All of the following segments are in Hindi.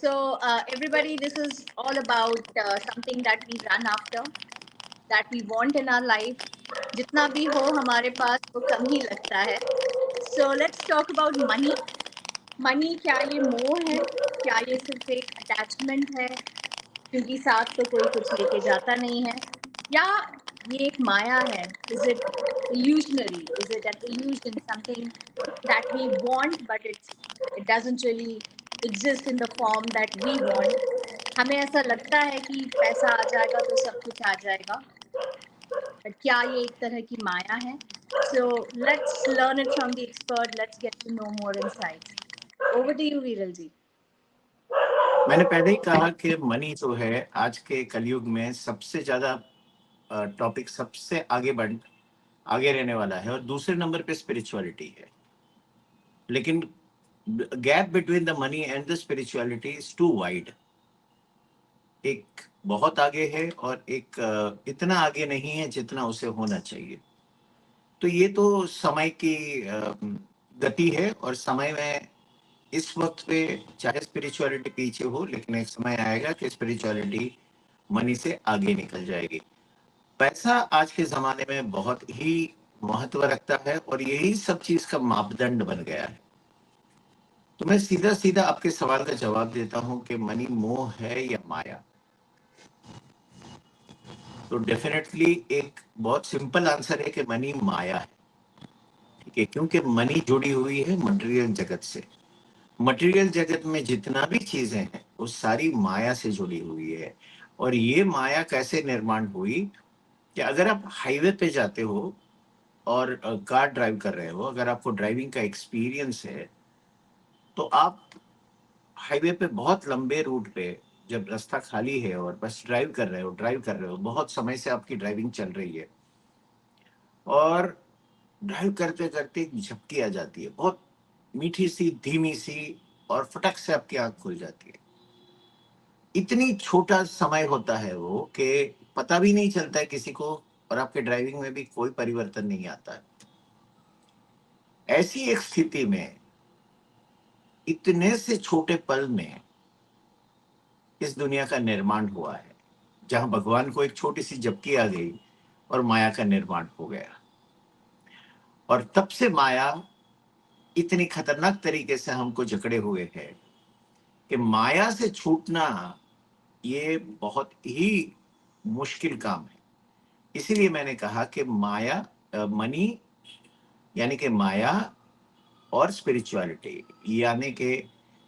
Everybody, this is all about something that we run after, that we want in our life. जितना भी हो हमारे पास वो कम ही लगता है. So let's talk about money. Money क्या ये मोह है? क्या ये सिर्फ एक अटैचमेंट है? क्योंकि साथ तो कोई कुछ लेके जाता नहीं है, या ये एक माया है? Is it illusionary? Is it an illusion, something that we want but it doesn't really exist in the form that we want? हमें ऐसा लगता है कि पैसा आ जाएगा तो सब कुछ आ जाएगा, but क्या ये एक तरह की माया है? So let's learn it from the expert. Let's get to know more insights. Over to you, Viral जी. मैंने पहले ही कहा कि मनी जो है आज के कलयुग में सबसे ज्यादा टॉपिक, सबसे आगे रहने वाला है, और दूसरे नंबर पे स्पिरिचुअलिटी है. लेकिन gap between the money and the spirituality is too wide. एक बहुत आगे है और एक इतना आगे नहीं है जितना उसे होना चाहिए. तो ये तो समय की गति है, और समय में इस वक्त पे चाहे स्पिरिचुअलिटी पीछे हो, लेकिन एक समय आएगा कि स्पिरिचुअलिटी मनी से आगे निकल जाएगी. पैसा आज के जमाने में बहुत ही महत्व रखता है, और यही सब चीज का मापदंड बन गया है. तो मैं सीधा सीधा आपके सवाल का जवाब देता हूं कि मनी मोह है या माया. तो डेफिनेटली एक बहुत सिंपल आंसर है कि मनी माया है. ठीक है, क्योंकि मनी जुड़ी हुई है मटेरियल जगत से. मटेरियल जगत में जितना भी चीजें हैं वो सारी माया से जुड़ी हुई है. और ये माया कैसे निर्माण हुई कि अगर आप हाईवे पे जाते हो और कार ड्राइव कर रहे हो, अगर आपको ड्राइविंग का एक्सपीरियंस है, तो आप हाईवे पे बहुत लंबे रूट पे जब रास्ता खाली है और बस ड्राइव कर रहे हो, बहुत समय से आपकी ड्राइविंग चल रही है, और ड्राइव करते करते एक झपकी आ जाती है, बहुत मीठी सी, धीमी सी, और फटक से आपकी आंख खुल जाती है. इतनी छोटा समय होता है वो कि पता भी नहीं चलता है किसी को, और आपके ड्राइविंग में भी कोई परिवर्तन नहीं आता है. ऐसी एक स्थिति में, इतने से छोटे पल में इस दुनिया का निर्माण हुआ है, जहां भगवान को एक छोटी सी झपकी आ गई और माया का निर्माण हो गया. और तब से माया इतनी खतरनाक तरीके से हमको जकड़े हुए है कि माया से छूटना ये बहुत ही मुश्किल काम है. इसीलिए मैंने कहा कि माया, मनी यानी कि माया, और स्पिरिचुअलिटी यानी कि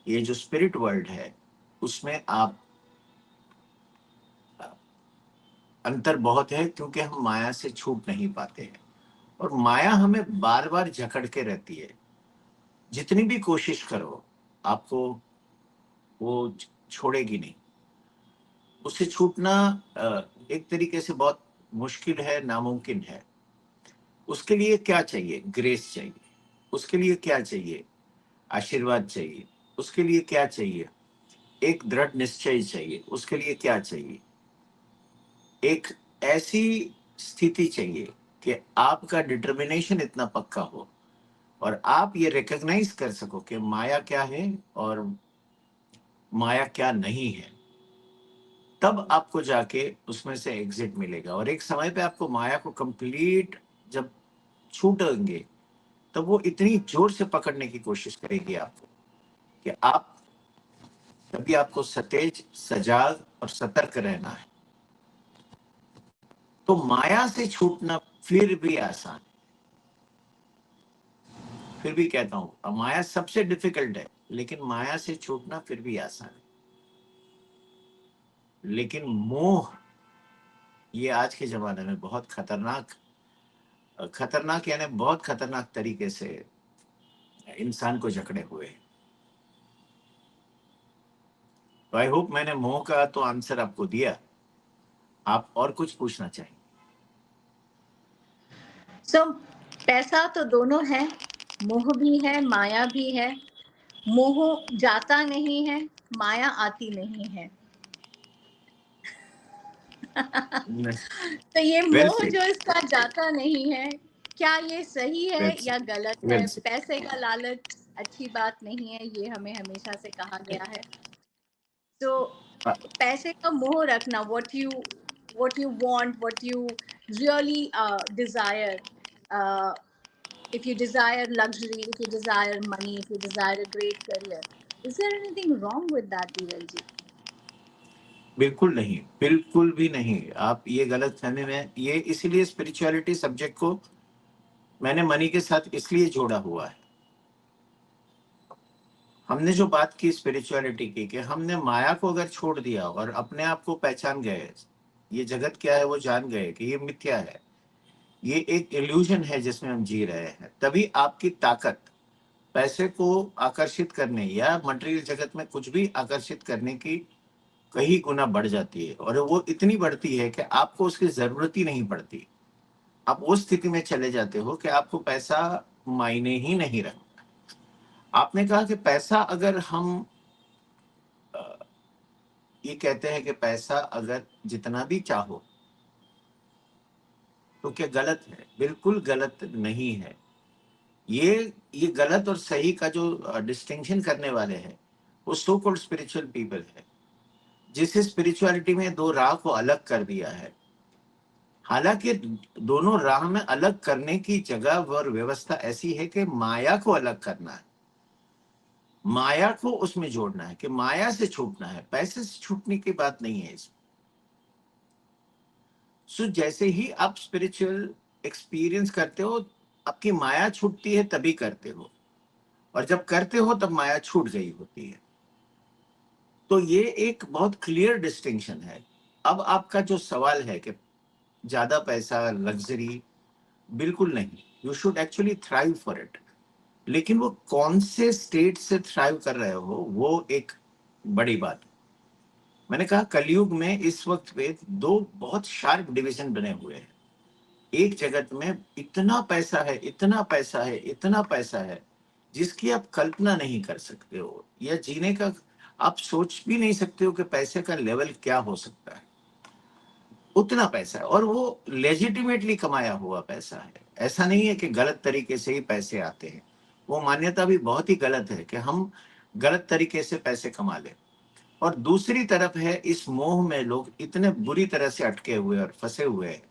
ये जो स्पिरिट वर्ल्ड है, उसमें आप अंतर बहुत है, क्योंकि हम माया से छूट नहीं पाते हैं. और माया हमें बार बार जकड़ के रहती है. जितनी भी कोशिश करो, आपको वो छोड़ेगी नहीं. उससे छूटना एक तरीके से बहुत मुश्किल है, नामुमकिन है. उसके लिए क्या चाहिए? ग्रेस चाहिए. उसके लिए क्या चाहिए? आशीर्वाद चाहिए. उसके लिए क्या चाहिए? एक दृढ़ निश्चय चाहिए. उसके लिए क्या चाहिए? एक ऐसी स्थिति चाहिए कि आपका डिटर्मिनेशन इतना पक्का हो, और आप ये रिकॉग्नाइज कर सको कि माया क्या है और माया क्या नहीं है. तब आपको जाके उसमें से एग्जिट मिलेगा. और एक समय पे आपको माया को कंप्लीट जब छूटेंगे, तब वो इतनी जोर से पकड़ने की कोशिश करेगी आपको कि आप, तभी आपको सतेज, सजाग और सतर्क रहना है. तो माया से छूटना फिर भी आसान है. फिर भी कहता हूं, माया सबसे डिफिकल्ट है, लेकिन माया से छूटना फिर भी आसान है. लेकिन मोह, ये आज के जमाने में बहुत खतरनाक यानी बहुत खतरनाक तरीके से इंसान को जकड़े हुए हैं. तो आई होप मैंने मोह का तो आंसर आपको दिया. आप और कुछ पूछना चाहिए? So पैसा तो दोनों है, मोह भी है, माया भी है. मोह जाता नहीं है, माया आती नहीं है. तो ये वेल मोह सेड. जो इसका जाता नहीं है, क्या ये सही है वेल या सेड. गलत है? Well said. पैसे का लालच अच्छी बात नहीं है, ये हमें हमेशा से कहा गया है. So पैसे का मोह रखना, what you want, what you really desire. uh, if you desire luxury, if you desire money, if you desire a great career, is there anything wrong with that, Viral ji? बिल्कुल नहीं, बिल्कुल भी नहीं। आप ये गलतफ़हमी में, ये इसीलिए स्पिरिचुअलिटी सब्जेक्ट को मैंने मनी के साथ इसलिए जोड़ा हुआ है। हमने जो बात की स्पिरिचुअलिटी की, कि हमने माया को अगर छोड़ दिया और अपने आप को पहचान गए, ये जगत क्या है वो जान गए कि ये मिथ्या है, ये एक इल्यूजन है जिसमें हम जी रहे हैं, तभी आपकी ताकत पैसे को आकर्षित करने या मटेरियल जगत में कुछ भी आकर्षित करने की कई गुना बढ़ जाती है, और वो इतनी बढ़ती है कि आपको उसकी ज़रूरत ही नहीं पड़ती। आप उस स्थिति में चले जाते हो कि आपको पैसा मायने ही नहीं रखता। आपने कहा कि पैसा अगर हम अ, ये कहते हैं कि पैसा अगर जितना भी चाहो, तो क्या गलत है? बिल्कुल गलत नहीं है। ये गलत और सही का जो डिस्टिंक्शन करने वाले हैं, वो सो कॉल्ड स्पिरिचुअल पीपल है, जिस स्पिरिचुअलिटी में 2 राह को अलग कर दिया है। हालाँकि दोनों राह में अलग करने की जगह और व्यवस्था ऐसी है कि माया को अलग करना है। माया को उसमें जोड़ना है, कि माया से छूटना है, पैसे से छूटने की बात नहीं है इसमें। सो जैसे ही आप स्पिरिचुअल एक्सपीरियंस करते हो, आपकी माया छूटती है तभी करते हो, और जब करते हो तब माया छूट गई होती है। तो ये एक बहुत क्लियर डिस्टिंक्शन है। अब आपका जो सवाल है कि ज़्यादा पैसा, लग्ज़री, बिल्कुल नहीं। You should actually thrive for it. लेकिन वो कौन से स्टेट से थ्राइव कर रहे हो, वो एक बड़ी बात है। मैंने कहा कलयुग में इस वक्त पे 2 बहुत शार्प डिवीज़न बने हुए हैं। एक जगत में इतना पैसा है, इतना पैसा है, इतना पैसा है, जिसकी आप कल्पना नहीं कर सकते हो, या जीने का आप सोच भी नहीं सकते हो कि पैसे का लेवल क्या हो सकता है। उतना पैसा है, और वो लेजिटिमेटली कमाया हुआ पैसा है। ऐसा नहीं है कि गलत तरीके से ही पैसे आते हैं। वो मान्यता भी बहुत ही गलत है कि हम गलत तरीके से पैसे कमा लें। और दूसरी तरफ है, इस मोह में लोग इतने बुरी तरह से अटके हुए और फँसे हुए हैं,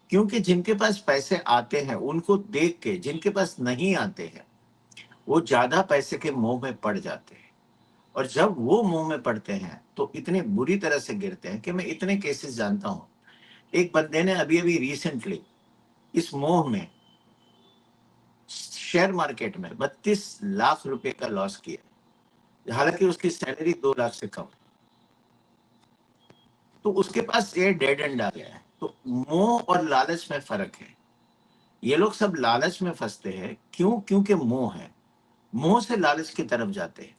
क्योंकि जिनके पास पैसे आते हैं, उनको देख के जिनके पास नहीं आते हैं, वो ज़्यादा पैसे के मोह में पड़ जाते हैं। और जब वो मोह में पड़ते हैं, तो इतने बुरी तरह से गिरते हैं कि मैं इतने केसेस जानता हूँ। एक बंदे ने अभी-अभी रिसेंटली इस मोह में शेयर मार्केट में 32 लाख रुपए का लॉस किया। हालाँकि उसकी सैलरी 2 लाख से कम। तो उसके पास ये डेड एंड आ गया है। तो मोह और लालच में फ़र्क है। ये लोग सब लालच में फँसते हैं। क्यों? क्योंकि मोह है। मोह से लालच की तरफ जाते हैं।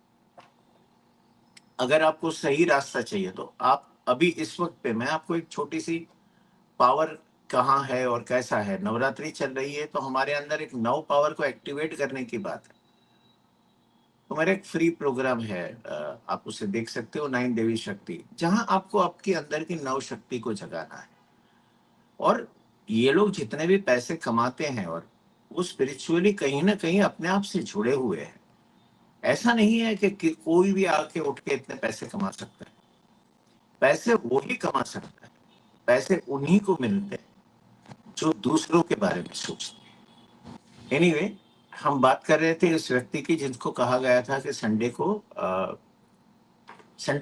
अगर आपको सही रास्ता चाहिए, तो आप अभी इस वक़्त पे मैं आपको एक छोटी-सी पावर कहाँ है और कैसा है, नवरात्रि चल रही है, तो हमारे अंदर एक नव पावर को एक्टिवेट करने की बात है। तो मेरा एक फ्री प्रोग्राम है, आप उसे देख सकते हो, 9 देवी शक्ति, जहाँ आपको आपके अंदर की नव शक्ति को जगाना है। और ये लोग जितने भी पैसे कमाते हैं, और वो स्पिरिचुअली कहीं न कहीं अपने आप से जुड़े हुए हैं। ऐसा नहीं है कि कोई भी आके उठ के इतने पैसे कमा सकता है। पैसे वो ही कमा सकता है। पैसे उन्हीं को मिलते हैं, जो दूसरों के बारे में सोचते हैं। एनीवे, हम बात कर रहे थे उस व्यक्ति की जिसको कहा गया था कि संडे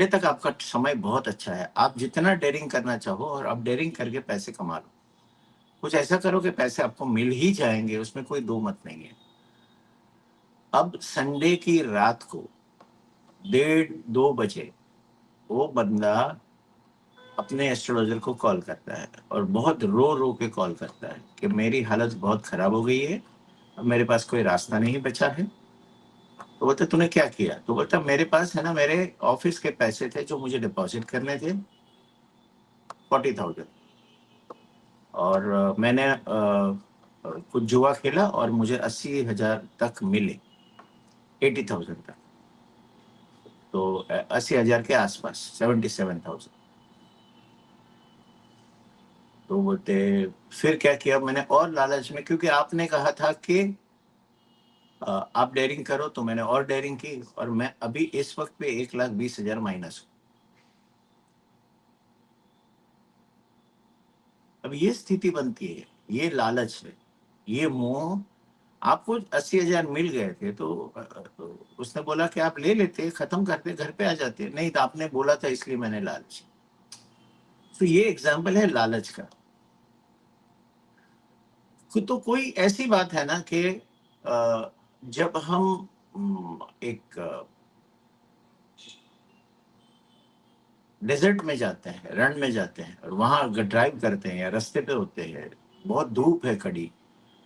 तक आपका समय बहुत अच्छा है। आप जितना डेयरिंग करना चाहो, और आप डेयरिंग करके पैसे कमा लो। कुछ ऐसा करो कि पैसे आपको मिल ही जाएँगे, उसमें कोई दो मत नहीं है। अब संडे की रात को 1:30-2 बजे वो बंदा अपने एस्ट्रोलॉजर को कॉल करता है, और बहुत रो-रो के कॉल करता है कि मेरी हालत बहुत खराब हो गई है, अब मेरे पास कोई रास्ता नहीं बचा है। तो बोलता तूने क्या किया? तो बोलता मेरे पास है ना, मेरे ऑफ़िस के पैसे थे जो मुझे डिपॉज़िट करने थे, 40,000, और मैंने कुछ जुआ खेला और मुझे 80,000 तक मिले, 80,000 तक। तो 80,000 के आस-पास, 77,000। तो बोलते फिर क्या किया मैंने, और लालच में, क्योंकि आपने कहा था कि आप डेयरिंग करो, तो मैंने और डेयरिंग की, और मैं अभी इस वक़्त पे 1,20,000 माइनस हूँ। अब ये स्थिति बनती है, ये लालच है, ये मोह। आपको 80,000 मिल गए थे तो उसने बोला कि आप ले लेते, खत्म करते, घर पे आ जाते। नहीं, तो आपने बोला था इसलिए मैंने लालच। तो ये एग्जाम्पल है लालच का। तो कोई ऐसी बात है ना कि जब हम एक डेजर्ट में जाते हैं, रण में जाते हैं और वहां ड्राइव करते हैं या रास्ते पे होते हैं, बहुत धूप है कड़ी,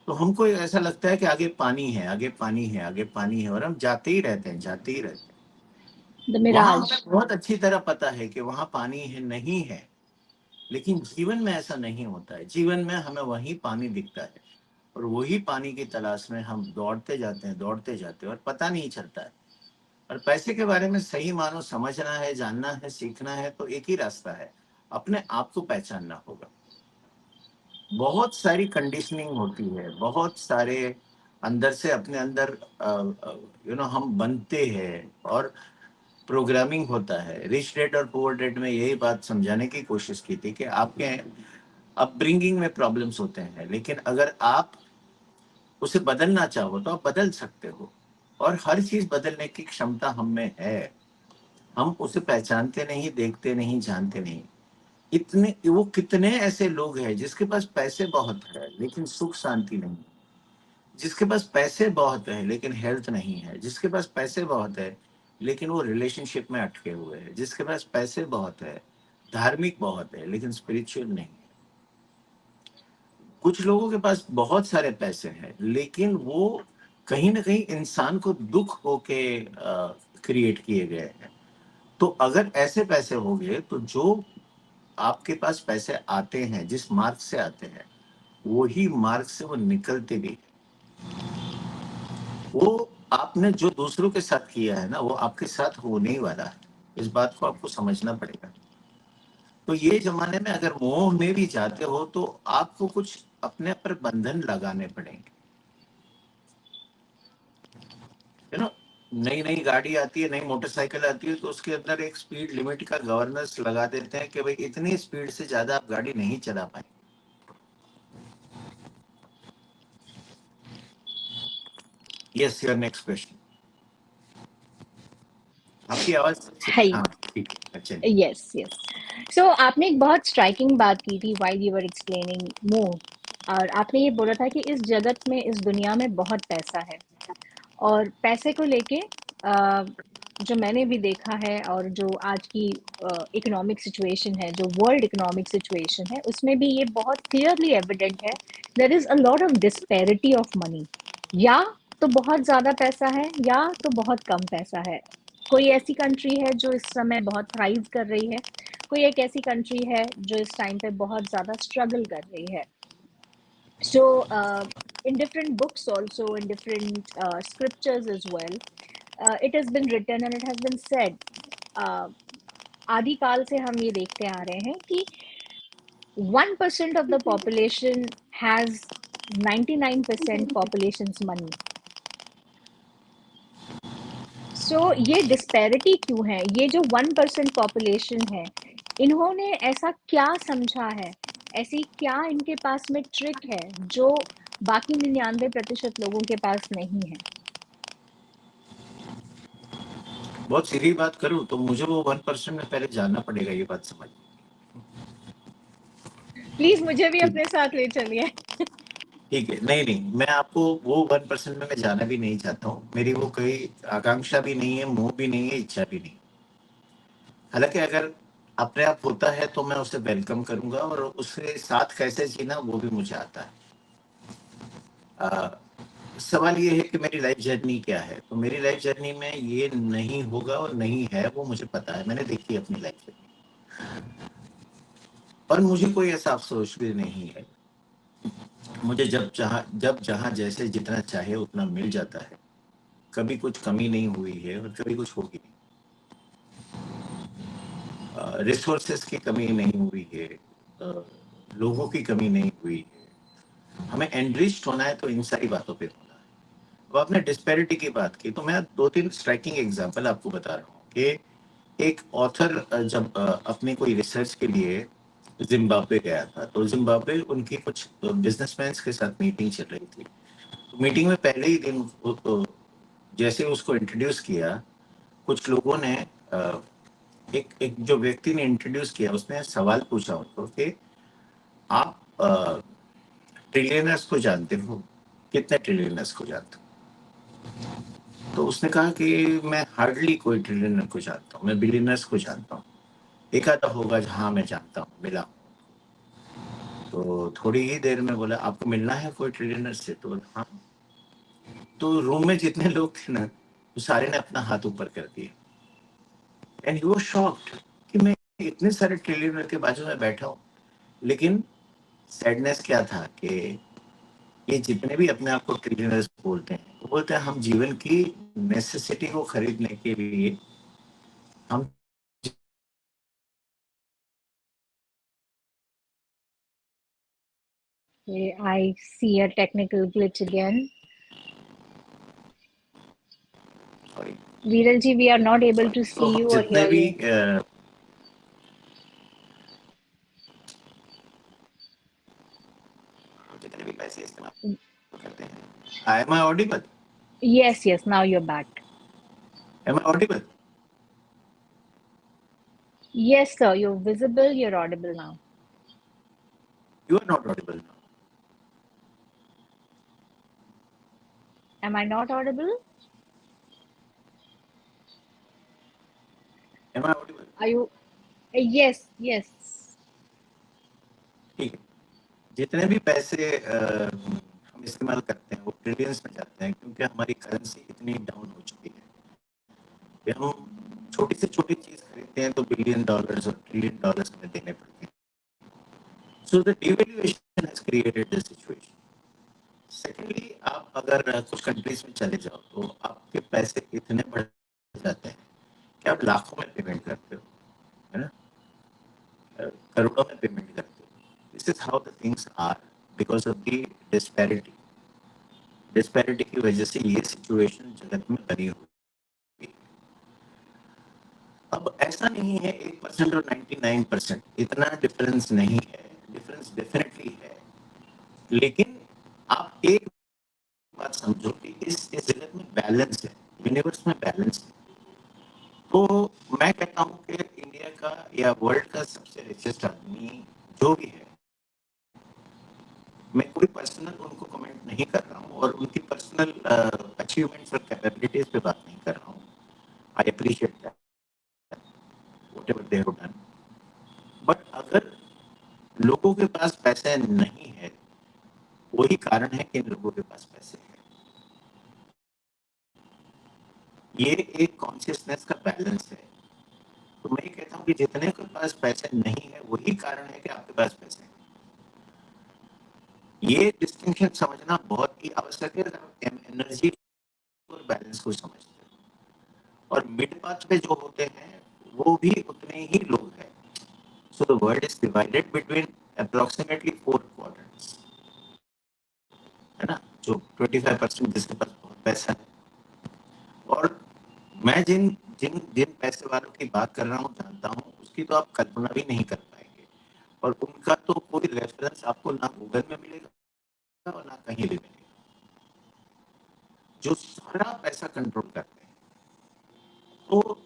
तो हमको ऐसा लगता है कि आगे पानी है, आगे पानी है, आगे पानी है, और हम जाते ही रहते हैं, जाते ही रहते हैं। द वहां मिराज। हमें बहुत अच्छी तरह पता है कि वहां पानी है, नहीं है। लेकिन जीवन में ऐसा नहीं होता है। जीवन में हमें वही पानी दिखता है और वही पानी की तलाश में हम दौड़ते जाते हैं, दौड़ते जाते हैं, और पता नहीं चलता है। और पैसे के बारे में सही मानो समझना है, जानना है, सीखना है, तो एक ही रास्ता है, अपने आप को पहचानना होगा। बहुत सारी कंडीशनिंग होती है, बहुत सारे अंदर से अपने अंदर हम बनते हैं, और प्रोग्रामिंग होता है। रिच डैड और पुअर डैड में यही बात समझाने की कोशिश की थी कि आपके अपब्रिंगिंग में प्रॉब्लम्स होते हैं, लेकिन अगर आप उसे बदलना चाहो तो आप बदल सकते हो, और हर चीज बदलने की क्षमता हम में है। हम उसे पहचानते नहीं, देखते नहीं, जानते नहीं। इतने वो कितने ऐसे लोग हैं जिसके पास पैसे बहुत है लेकिन सुख शांति नहीं, जिसके पास पैसे बहुत है लेकिन हेल्थ नहीं है, जिसके पास पैसे बहुत है लेकिन वो रिलेशनशिप में अटके हुए हैं, जिसके पास पैसे बहुत है, धार्मिक बहुत है, लेकिन स्पिरिचुअल नहीं है। कुछ लोगों के पास बहुत सारे पैसे हैं लेकिन वो कहीं ना कहीं इंसान को दुख होके क्रिएट किए गए हैं। तो अगर ऐसे पैसे हो गए तो जो आपके पास पैसे आते हैं, जिस मार्ग से आते हैं, वही मार्ग से वो निकलते भी हैं। वो आपने जो दूसरों के साथ किया है ना, वो आपके साथ होने ही वाला है। इस बात को आपको समझना पड़ेगा। तो ये जमाने में अगर मोह में भी जाते हो तो आपको कुछ अपने पर बंधन लगाने पड़ेंगे। यू नो, नई नई गाड़ी आती है, नई मोटरसाइकिल आती है, तो उसके अंदर एक स्पीड लिमिट का गवर्नेंस लगा देते हैं कि भाई इतनी स्पीड से ज्यादा आप गाड़ी नहीं चला पाएंगे। Yes, your next question. आपकी आवाज है। हाँ ठीक है, अच्छा। Yes yes. सो आपने एक बहुत स्ट्राइकिंग बात की थी व्हाइल यू वर एक्सप्लेनिंग मोर, और आपने ये बोला था कि इस जगत में, इस दुनिया में बहुत पैसा है, और पैसे को लेके जो मैंने भी देखा है और जो आज की इकोनॉमिक सिचुएशन है, जो वर्ल्ड इकोनॉमिक सिचुएशन है, उसमें भी ये बहुत क्लियरली एविडेंट है। There is a lot of disparity of money. या तो बहुत ज़्यादा पैसा है या तो बहुत कम पैसा है। कोई ऐसी कंट्री है जो इस समय बहुत थ्राइव कर रही है, कोई एक ऐसी कंट्री है जो इस टाइम पे बहुत ज़्यादा स्ट्रगल कर रही है। So, in different books also, in different scriptures as well, it has been written and it has been said, आदि काल से हम ये देखते आ रहे हैं कि 1% of the population has 99% population's money. So ये डिस्पैरिटी क्यों है? ये जो 1% पॉपुलेशन है, इन्होंने ऐसा क्या समझा है, ऐसी क्या इनके पास में ट्रिक है जो बाकी 99% लोगों के पास नहीं है? बहुत सीधी बात करूं तो मुझे वो 1% में पहले जानना पड़ेगा, ये बात समझ। प्लीज मुझे भी ठीक, अपने साथ ले चलिए। ठीक है। नहीं नहीं, मैं आपको वो 1% में मैं जाना भी नहीं चाहता हूँ। मेरी वो कोई आकांक्षा भी नहीं है, मोह भी नहीं है, इच्छा भी नहीं। हालांकि अगर अपने आप होता है तो मैं उसे वेलकम करूंगा, और उसके साथ कैसे जीना वो भी मुझे आता है। सवाल ये है कि मेरी लाइफ जर्नी क्या है। तो मेरी लाइफ जर्नी में ये नहीं होगा और नहीं है, वो मुझे पता है, मैंने देखी है अपनी लाइफ जर्नी, और मुझे कोई ऐसा अफसोस भी नहीं है। मुझे जब जहां जैसे जितना चाहे उतना मिल जाता है। कभी कुछ कमी नहीं हुई है और कभी कुछ होगी नहीं। रिसोर्सेस की कमी नहीं हुई है, लोगों की कमी नहीं हुई है। हमें एनरिच्ड होना है तो इन सारी बातों पे होना है। अब आपने डिस्पैरिटी की बात की तो मैं 2-3 स्ट्राइकिंग एग्जांपल आपको बता रहा हूँ कि एक ऑथर जब अपने कोई रिसर्च के लिए जिम्बाब्वे गया था। तो जिम्बाब्वे उनकी कुछ बिजनेसमैन के साथ मीटिंग चल रही थी। तो मीटिंग में पहले ही दिन जैसे उसको इंट्रोड्यूस किया, कुछ लोगों ने एक एक जो व्यक्ति ने इंट्रोड्यूस किया उसने सवाल पूछा उनको कि आप ट्रिलियनर्स को जानते हो, कितने ट्रिलियनर्स को जानते हो? तो उसने कहा कि मैं हार्डली कोई ट्रिलियनर को जानता हूँ, मैं बिलियनर्स को जानता हूँ, एक आधा होगा जहाँ मैं जानता हूँ, मिला। तो थोड़ी ही देर में बोला आपको मिलना है कोई ट्रिलियनर से? तो बोला हाँ। तो रूम में जितने लोग थे ना, वो सारे ने अपना हाथ ऊपर कर दिया। एंड ही वाज शॉक्ड कि मैं इतने सारे ट्रिलियनर के बाजू में बैठा हूँ, लेकिन सैडनेस क्या था कि ये जितने भी अपने आप को ट्रिलियनर्स बोलते हैं, वो बोलते हैं हम जीवन की नेसेसिटी को खरीदने के लिए हम Okay, I see a technical glitch again. Sorry Viral ji, we are not able to तो see हम you or जितने hear भी you. पैसे इस्तेमाल करते हैं, am I audible? Yes, yes, now you're back. Am I audible? Yes, sir, you're visible, you're audible now. You are not audible now. Am I not audible? Am I audible? Are you? Yes, yes. ठीक है। जितने भी पैसे हम इस्तेमाल करते हैं वो ट्रिलियंस में जाते हैं, क्योंकि हमारी करेंसी इतनी डाउन हो चुकी है कि हम छोटी से छोटी चीज खरीदते हैं तो बिलियन डॉलर्स और ट्रिलियन डॉलर्स हमें देने पड़ते हैं। So the devaluation has created the situation. Secondly, आप अगर कुछ कंट्रीज में चले जाओ तो आपके पैसे इतने बढ़ जाते हैं कि आप लाखों में पेमेंट करते हो, है ना, करोड़ों में पेमेंट करते हो। This is how the things are because of the disparity. Disparity की वजह से ये सिचुएशन जगत में बनी हुई है। अब ऐसा नहीं है 1% और 99%, इतना डिफरेंस नहीं है, डिफरेंस डेफिनेटली है। लेकिन आप एक बात समझो कि इस जगत में बैलेंस है, यूनिवर्स में बैलेंस है। तो मैं कहता हूँ कि इंडिया का या वर्ल्ड का सबसे रिचेस्ट आदमी जो भी है, मैं कोई पर्सनल उनको कमेंट नहीं कर रहा हूँ और उनकी पर्सनल अचीवमेंट्स और कैपेबिलिटीज पे बात नहीं कर रहा हूँ। I appreciate that whatever they have done. But अगर लोगों के पास पैसे नहीं है, वही कारण है कि इन लोगों के पास पैसे है। ये एक कॉन्शियसनेस का बैलेंस है। तो मैं ये कहता हूँ कि जितने के पास पैसे नहीं है, वही कारण है कि आपके पास पैसे हैं। ये डिस्टिंक्शन समझना बहुत ही आवश्यक है अगर आप एनर्जी और बैलेंस को समझते हैं। और मिड पाथ पे जो होते हैं वो भी उतने ही लोग हैं। So the world is divided between approximately 4 quadrants, है ना, जो 25% जिसके पास बहुत पैसा है। और मैं जिन जिन जिन पैसे वालों की बात कर रहा हूँ, जानता हूँ, उसकी तो आप कल्पना भी नहीं कर पाएंगे। और उनका तो कोई रेफरेंस आपको ना गूगल में मिलेगा और ना कहीं भी मिलेगा, जो सारा पैसा कंट्रोल करते हैं। तो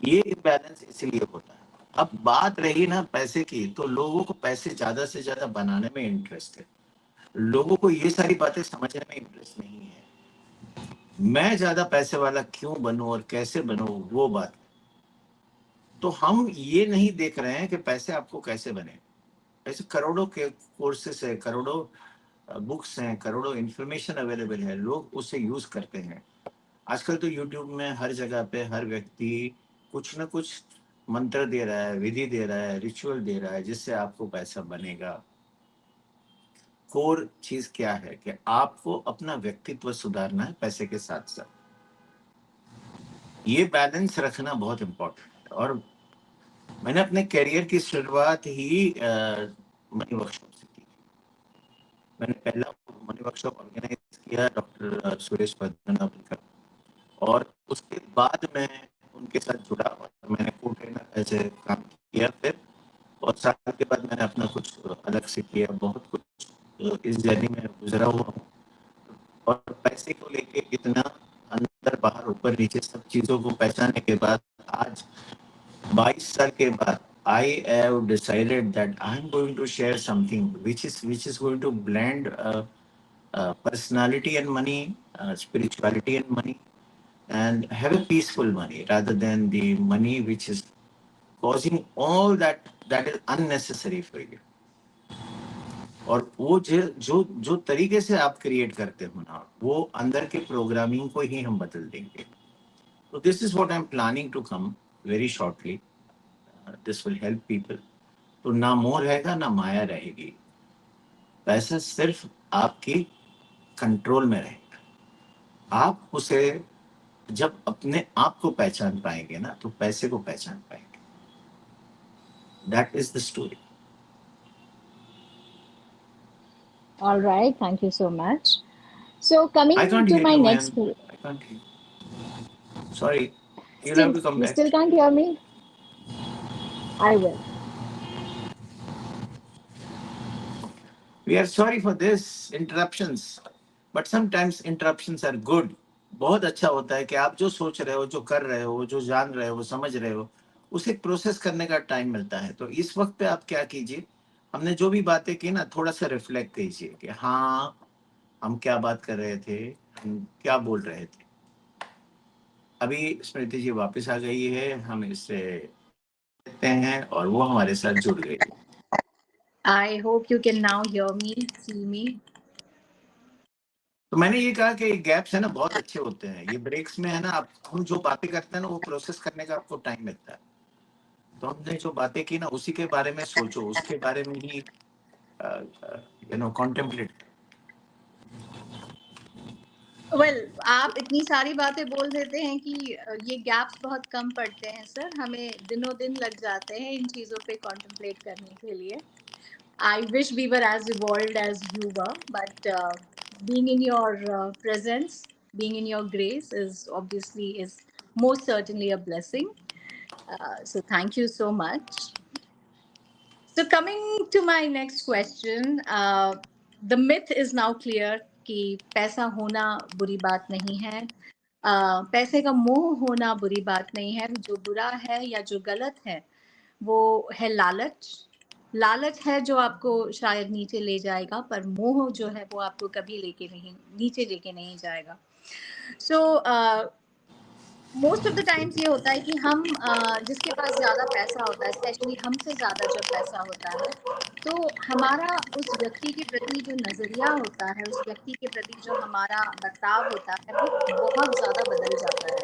ये इम्बैलेंस इसीलिए होता है। अब बात रही ना पैसे की, तो लोगों को पैसे ज्यादा से ज्यादा बनाने में इंटरेस्ट है, लोगों को ये सारी बातें समझने में इंटरेस्ट नहीं है। मैं ज्यादा पैसे वाला क्यों बनूं और कैसे बनूं, वो बात। तो हम ये नहीं देख रहे हैं कि पैसे आपको कैसे बने। ऐसे करोड़ों के कोर्सेस है, करोड़ों बुक्स हैं, करोड़ों इंफॉर्मेशन अवेलेबल है, लोग उसे यूज करते हैं। आजकल तो यूट्यूब में हर जगह पे हर व्यक्ति कुछ ना कुछ मंत्र दे रहा है, विधि दे रहा है, रिचुअल दे रहा है, जिससे आपको पैसा बनेगा। कोर चीज क्या है कि आपको अपना व्यक्तित्व सुधारना है पैसे के साथ साथ। ये बैलेंस रखना बहुत इंपॉर्टेंट है। और मैंने अपने करियर की शुरुआत ही मनी वर्कशॉप से की। मैंने पहला मनी वर्कशॉप ऑर्गेनाइज किया डॉक्टर सुरेश पद्मनाभन का, और उसके बाद मैं उनके साथ जुड़ा और मैंने को ट्रेनर ऐसे काम किया। फिर बहुत साल के बाद मैंने अलग से किया, बहुत कुछ इस जर्नी में गुजरा हुआ हूँ। और पैसे को लेके इतना अंदर बाहर ऊपर नीचे सब चीजों को पहचानने के बाद आज 22 साल के बाद I have decided that I'm going to share something which is going to blend personality and money, spirituality and money, and have a peaceful money rather than the money which is causing all that is unnecessary for you. और वो जो जो जो तरीके से आप क्रिएट करते हो ना, वो अंदर के प्रोग्रामिंग को ही हम बदल देंगे. So this is what I'm planning to come very shortly. This will help people. तो ना मोह रहेगा ना माया रहेगी. पैसा सिर्फ आपकी कंट्रोल में रहेगा. आप उसे जब अपने आप को पहचान पाएंगे ना, तो पैसे को पहचान पाएंगे. That is the story. All right, thank you so much. So coming I can't to hear my you, next, man. I can't hear you. Sorry. You'll have still to come you back. still can't hear me? I will. We are sorry for this interruptions, but sometimes interruptions are good. बहुत अच्छा होता है कि आप जो सोच रहे हो, जो कर रहे हो, जो जान रहे हो, समझ रहे हो, उसे प्रोसेस करने का टाइम मिलता है. तो इस वक्त पे आप क्या कीजिए, हमने जो भी बातें की ना, थोड़ा सा रिफ्लेक्ट कीजिए कि हाँ, हम क्या बात कर रहे थे, हम क्या बोल रहे थे. अभी स्मृति जी वापस आ गई है, हम इससे देखते हैं और वो हमारे साथ जुड़ गई. I hope you can now hear me, see me. तो मैंने ये कहा कि गैप्स है ना बहुत अच्छे होते हैं. ये ब्रेक्स में है ना, आप हम जो बातें करते हैं ना, वो प्रोसेस करने का आपको टाइम मिलता है. तो हमने जो बातें की ना, उसी के बारे में सोचो, उसके बारे में ही कॉन्टेम्पलेट. Well, आप इतनी सारी बातें बोल देते हैं कि ये गैप्स बहुत कम पड़ते हैं सर. हमें दिनों दिन लग जाते हैं इन चीज़ों पे कॉन्टेम्पलेट करने के लिए. I wish we were as evolved as you were, but being in your presence, being in your grace is most certainly a blessing. So thank you so much. So coming to my next question, the myth is now clear कि पैसा होना बुरी बात नहीं है. पैसे का मोह होना बुरी बात नहीं है. जो बुरा है या जो गलत है, वो है लालच. लालच है जो आपको शायद नीचे ले जाएगा, पर मोह जो है वो आपको कभी नीचे लेके नहीं जाएगा. So most of the times ये होता है कि हम जिसके पास ज़्यादा पैसा होता है, स्पेशली हमसे ज़्यादा जब पैसा होता है, तो हमारा उस व्यक्ति के प्रति जो नज़रिया होता है, उस व्यक्ति के प्रति जो हमारा बर्ताव होता है, वो बहुत ज़्यादा बदल जाता है.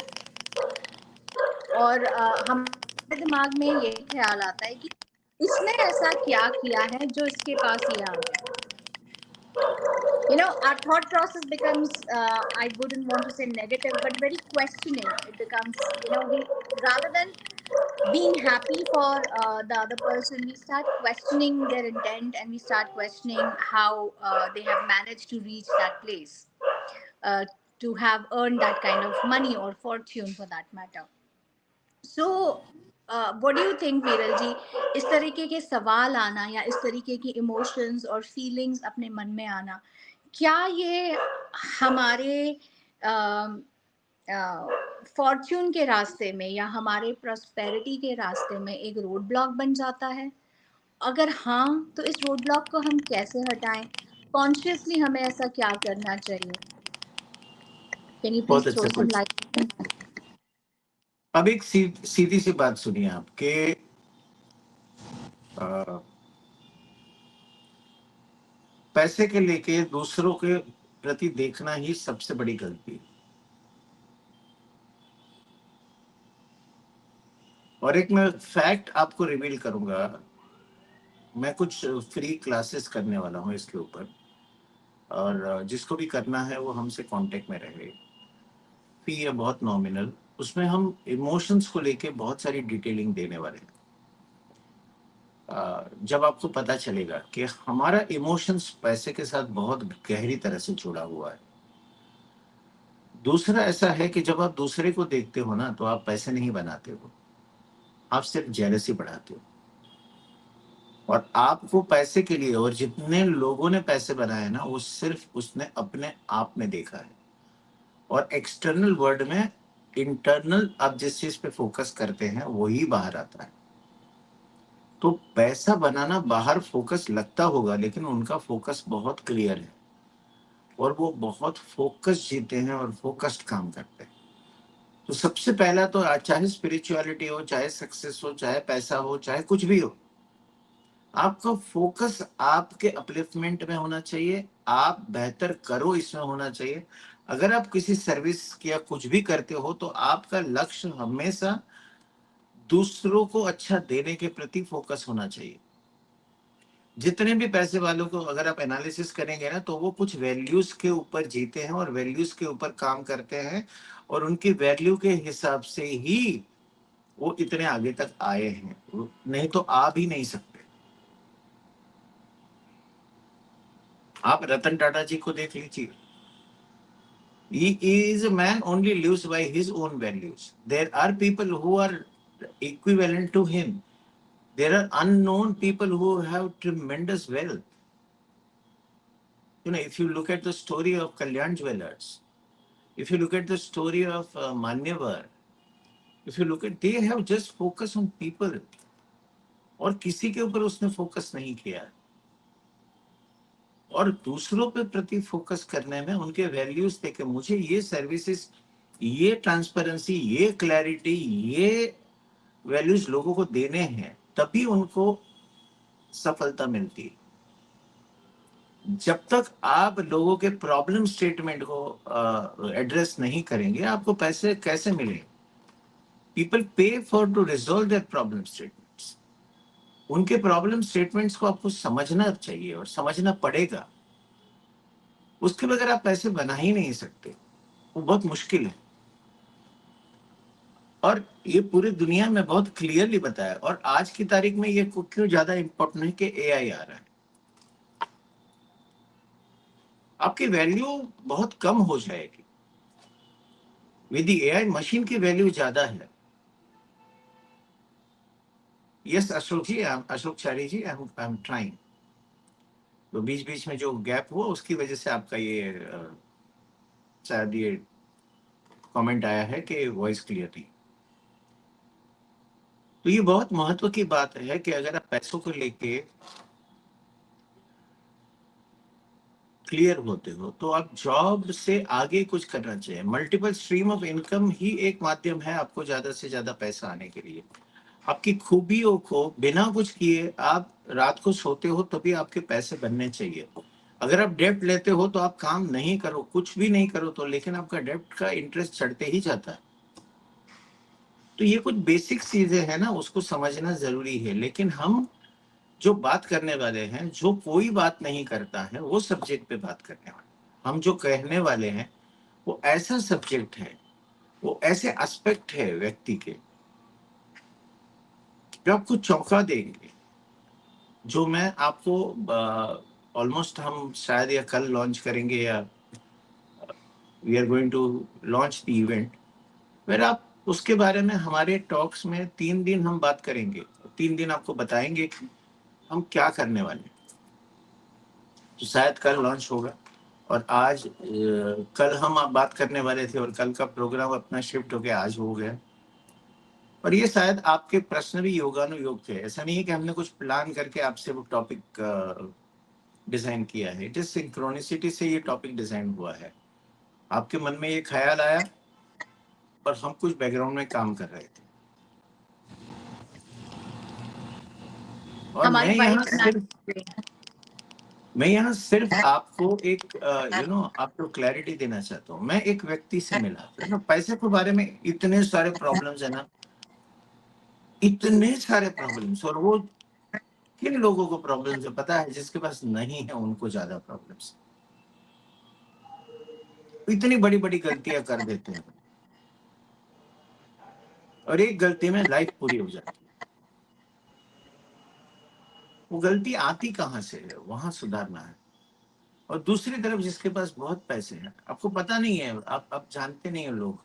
और हमारे दिमाग में ये ख्याल आता है कि इसने ऐसा क्या किया है जो इसके पास ये आ गया. Our thought process becomes, I wouldn't want to say negative, but very questioning. It becomes, rather than being happy for the other person, we start questioning their intent, and we start questioning how they have managed to reach that place, to have earned that kind of money or fortune for that matter. So what do you think, वीरल जी, इस तरीके के सवाल आना या इस तरीके की इमोशंस और फीलिंग्स अपने मन में आना, क्या ये हमारे फॉर्च्यून के रास्ते में या हमारे प्रॉस्पेरिटी के रास्ते में एक रोड ब्लॉक बन जाता है? अगर हाँ, तो इस रोड ब्लॉक को हम कैसे हटाएं? कॉन्शियसली हमें ऐसा क्या करना चाहिए? कैन यू बहुत प्लीज अच्छा थ्रो सम क्वेश्चन. लाइट? अब एक सीधी सी बात सुनिए आप कि पैसे के लेके दूसरों के प्रति देखना ही सबसे बड़ी गलती है. और एक मैं फैक्ट आपको रिवील करूंगा. मैं कुछ फ्री क्लासेस करने वाला हूं इसके ऊपर, और जिसको भी करना है वो हमसे कांटेक्ट में रहे. फी है बहुत नॉमिनल. उसमें हम इमोशंस को लेके बहुत सारी डिटेलिंग देने वाले हैं. जब आपको पता चलेगा कि हमारा इमोशंस पैसे के साथ बहुत गहरी तरह से जुड़ा हुआ है. दूसरा ऐसा है कि जब आप दूसरे को देखते हो ना, तो आप पैसे नहीं बनाते हो, आप सिर्फ जेलसी बढ़ाते हो. और आपको पैसे के लिए, और जितने लोगों ने पैसे बनाए ना, वो सिर्फ उसने अपने आप में देखा है। और एक्सटर्नल वर्ल्ड में इंटरनल आप जिस चीज पे फोकस करते हैं वही बाहर आता है। तो पैसा बनाना बाहर फोकस लगता होगा, लेकिन उनका फोकस बहुत क्लियर है और वो बहुत फोकस जीते हैं और फोकस्ड काम करते हैं। तो सबसे पहला तो चाहे स्पिरिचुअलिटी हो, चाहे सक्सेस हो, चाहे पैसा हो, चाहे कुछ भी हो, आपका फोकस आपके अपलिफ्टमेंट में होना चाहिए, आप बेहतर करो इसमें होना चाहिए। अगर आप किसी सर्विस या कुछ भी करते हो तो आपका लक्ष्य हमेशा दूसरों को अच्छा देने के प्रति फोकस होना चाहिए। जितने भी पैसे वालों को अगर आप एनालिसिस करेंगे ना, तो वो कुछ वैल्यूज के ऊपर जीते हैं और वैल्यूज के ऊपर काम करते हैं, और उनकी वैल्यू के हिसाब से ही वो इतने आगे तक आए हैं, नहीं तो आ भी नहीं सकते। आप रतन टाटा जी को देख लीजिए, he is a man only lives by his own values. There are people who are equivalent to him. There are unknown people who have tremendous wealth. You know, if you look at the story of Kalyan Jewelers, if you look at the story of Manyavar, if you look at, they have just focused on people, और किसी के ऊपर उसने फोकस नहीं किया, और दूसरों पे प्रति फोकस करने में उनके वैल्यूज देखे, मुझे ये सर्विसेज, ये ट्रांसपेरेंसी, ये क्लैरिटी, ये वैल्यूज लोगों को देने हैं, तभी उनको सफलता मिलती है। जब तक आप लोगों के प्रॉब्लम स्टेटमेंट को एड्रेस नहीं करेंगे, आपको पैसे कैसे मिलेंगे? People pay for to resolve their problem statements. उनके प्रॉब्लम स्टेटमेंट्स को आपको समझना चाहिए और समझना पड़ेगा, उसके बगैर आप पैसे बना ही नहीं सकते, वो बहुत मुश्किल है। और ये पूरी दुनिया में बहुत क्लियरली बताया, और आज की तारीख में ये क्यों ज्यादा इंपॉर्टेंट है कि एआई आ रहा है। आपकी वैल्यू बहुत कम हो जाएगी विद एआई, मशीन की वैल्यू ज्यादा है। Yes Ashok ji, Ashok Chari ji, I am trying. तो बीच बीच में जो गैप हुआ उसकी वजह से आपका ये शायद ये कमेंट आया है कि वॉइस क्लियर नहीं। तो ये बहुत महत्व की बात है कि अगर आप पैसों को लेके क्लियर होते हो तो आप जॉब से आगे कुछ करना चाहिए। मल्टीपल स्ट्रीम ऑफ इनकम ही एक माध्यम है आपको ज्यादा से ज्यादा पैसा आने के लिए। आपकी खूबियों को बिना कुछ किए आप रात को सोते हो तभी आपके पैसे बनने चाहिए। अगर आप डेप्ट लेते हो तो आप काम नहीं करो, कुछ भी नहीं करो तो, लेकिन आपका डेप्ट का इंटरेस्ट चढ़ते ही जाता है। तो ये कुछ बेसिक चीजें हैं ना, उसको समझना जरूरी है। लेकिन हम जो बात करने वाले हैं, जो कोई बात नहीं करता है वो सब्जेक्ट पे बात करने वाले, हम जो कहने वाले हैं वो ऐसा सब्जेक्ट है, वो ऐसे एस्पेक्ट है व्यक्ति के जो आपको चौंका देंगे। जो मैं आपको ऑलमोस्ट हम शायद या कल लॉन्च करेंगे, या we are going to launch the event, फिर आप उसके बारे में हमारे टॉक्स में 3 दिन हम बात करेंगे, 3 दिन आपको बताएंगे कि हम क्या करने वाले हैं। तो शायद कल लॉन्च होगा, और आज कल हम आप बात करने वाले थे और कल का प्रोग्राम अपना शिफ्ट होके आज हो गया। और ये शायद आपके प्रश्न भी योगानुयोग थे, ऐसा नहीं है कि हमने कुछ प्लान करके आपसे वो टॉपिक डिजाइन किया है। इट इज सिंक्रोनिसिटी से ये टॉपिक डिजाइन हुआ है। आपके मन में ये ख्याल आया और हम कुछ बैकग्राउंड में काम कर रहे थे, और हमारी मैं यहाँ सिर्फ आपको एक आपको क्लैरिटी देना चाहता हूँ। मैं एक व्यक्ति से मिला, तो पैसे के बारे में इतने सारे प्रॉब्लम्स है ना, इतने सारे प्रॉब्लम्स, और वो किन लोगों को प्रॉब्लम्स है पता है? जिसके पास नहीं है उनको ज्यादा प्रॉब्लम्स। इतनी बड़ी बड़ी गलतियां कर देते हैं, और एक गलती में लाइफ पूरी हो जाती है। वो गलती आती कहाँ से है, वहां सुधारना है। और दूसरी तरफ जिसके पास बहुत पैसे हैं, आपको पता नहीं है, आप जानते नहीं हो लोग,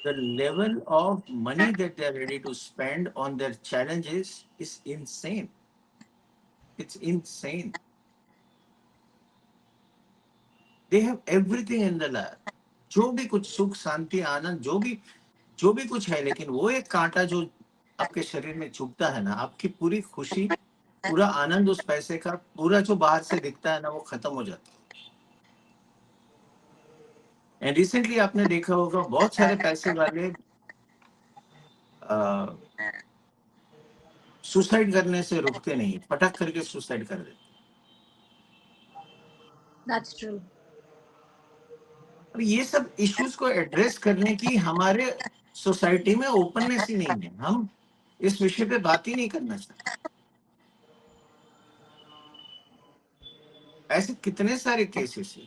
the level of money that they are ready to spend on their challenges is insane. It's insane. They have everything in the life. जो भी कुछ सुख शांति आनंद जो भी कुछ है, लेकिन वो एक कांटा जो आपके शरीर में चुभता है ना, आपकी पूरी खुशी, पूरा आनंद उस पैसे का, पूरा जो बाहर से दिखता है ना, वो खत्म हो जाता है। एंड रिसेंटली आपने देखा होगा बहुत सारे पैसे वाले सुसाइड करने से रुकते नहीं, पटक करके सुसाइड कर देते। That's true. अब ये सब इश्यूज को एड्रेस करने की हमारे सोसाइटी में ओपननेस ही नहीं है। हम इस विषय पे बात ही नहीं करना चाहते। ऐसे कितने सारे केसेस है।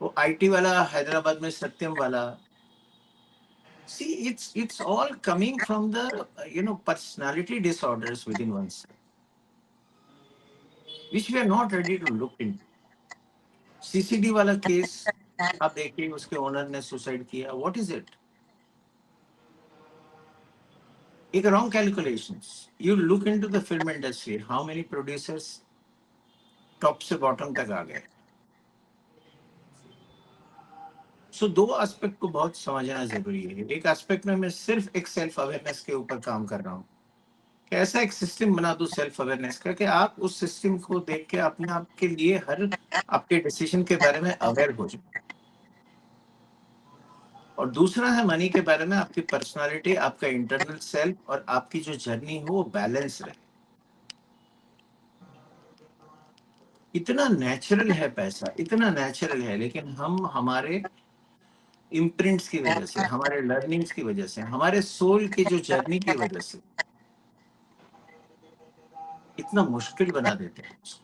वो आईटी वाला हैदराबाद में, सत्यम वाला, see it's all coming from the personality disorders within oneself, which we are not ready to look into. CCD वाला केस आप देखिए, उसके ओनर ने सुसाइड किया। What is it? एक wrong calculations. You look into the film industry, how many producers top से बॉटम तक आ गए। सो दो एस्पेक्ट को बहुत समझना जरूरी है। एक एस्पेक्ट में मैं सिर्फ एक सेल्फ अवेयरनेस के ऊपर काम कर रहा हूँ, कि ऐसा एक सिस्टम बना दो सेल्फ अवेयरनेस का, कि आप उस सिस्टम को देख के अपने आप के लिए हर आपके डिसीजन के बारे में अवेयर हो जाए। और दूसरा है मनी के बारे में, आपकी पर्सनालिटी, आपका इंटरनल सेल्फ और आपकी जो जर्नी हो वो बैलेंस रहे। इतना नेचुरल है पैसा, इतना नेचुरल है, लेकिन हम हमारे इम्प्रिंट्स की वजह से, हमारे लर्निंग्स की वजह से, हमारे सोल की जो जर्नी की वजह से इतना मुश्किल बना देते हैं उसको।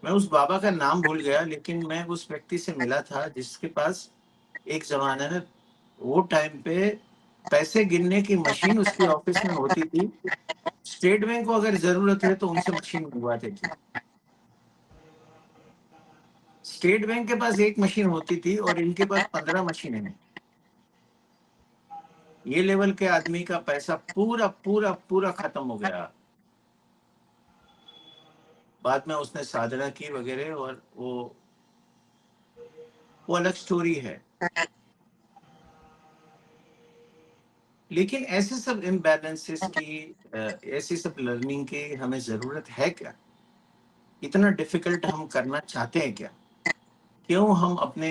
मैं उस बाबा का नाम भूल गया, लेकिन मैं उस व्यक्ति से मिला था जिसके पास एक जमाने में, वो टाइम पे पैसे गिनने की मशीन उसकी ऑफिस में होती थी। स्टेट बैंक को अगर जरूरत है तो उनसे मशीन मंगवाते थे। स्टेट बैंक के पास एक मशीन होती थी और इनके पास 15 मशीनें हैं। ये लेवल के आदमी का पैसा पूरा पूरा पूरा खत्म हो गया। बाद में उसने साधना की वगैरह, और वो अलग स्टोरी है। लेकिन ऐसे सब इम्बैलेंसेस की, ऐसी सब लर्निंग की हमें जरूरत है क्या? इतना डिफिकल्ट हम करना चाहते हैं क्या? क्यों हम अपने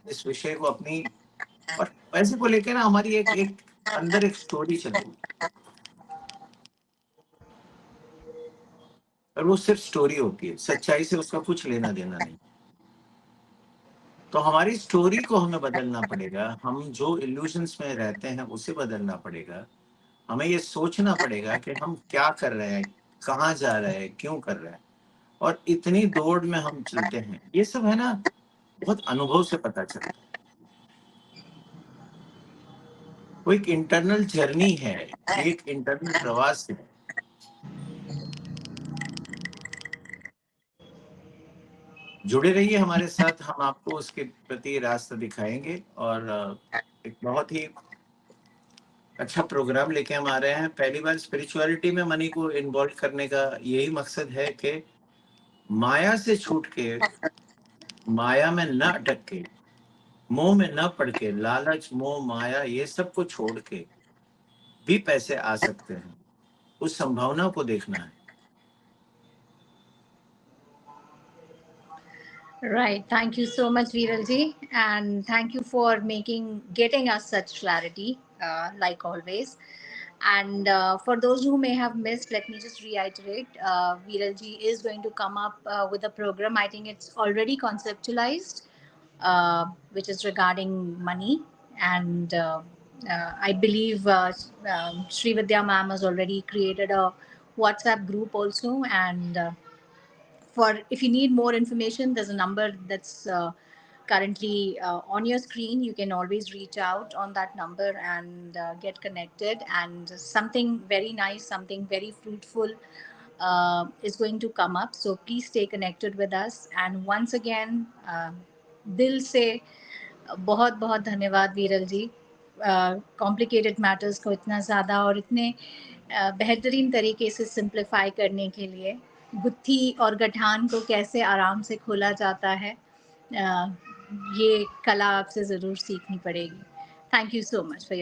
इस विषय को अपनी, और पैसे को लेकर ना हमारी एक अंदर एक स्टोरी चलती है, और वो सिर्फ स्टोरी होती है, सच्चाई से उसका कुछ लेना देना नहीं। तो हमारी स्टोरी को हमें बदलना पड़ेगा। हम जो इल्यूजन्स में रहते हैं उसे बदलना पड़ेगा। हमें ये सोचना पड़ेगा कि हम क्या कर रहे हैं, कहाँ जा रहे हैं, क्यों कर रहे हैं, और इतनी दौड़ में हम चलते हैं। ये सब है ना, बहुत अनुभव से पता चलता है। वो एक इंटरनल जर्नी है, एक इंटरनल प्रवास है। जुड़े रहिए हमारे साथ, हम आपको उसके प्रति रास्ता दिखाएंगे। और एक बहुत ही अच्छा प्रोग्राम लेके हम आ रहे हैं। पहली बार स्पिरिचुअलिटी में मनी को इन्वॉल्व करने का यही मकसद है कि माया से छूट के, माया में न अटक के, मोह में न पड़ के, लालच मोह माया ये सब को छोड़ के भी पैसे आ सकते हैं। उस संभावना को देखना है। Right. Thank you so much, Viralji, and thank you for getting us such clarity, like always. And for those who may have missed, let me just reiterate: Viralji is going to come up with a program. I think it's already conceptualized, which is regarding money, and I believe Sri Vidya ma'am has already created a WhatsApp group also, and for if you need more information, there's a number that's currently on your screen. You can always reach out on that number and get connected, and something very nice, something very fruitful is going to come up. So please stay connected with us. And once again, दिल से बहुत बहुत धन्यवाद वीरल जी कॉम्प्लिकेटेड मैटर्स को इतना ज़्यादा और इतने बेहतरीन तरीके से सिंप्लीफाई करने के लिए गुत्थी और गठान को कैसे आराम से खोला जाता है, ये कला आपसे ज़रूर सीखनी पड़ेगी। Thank you so much for your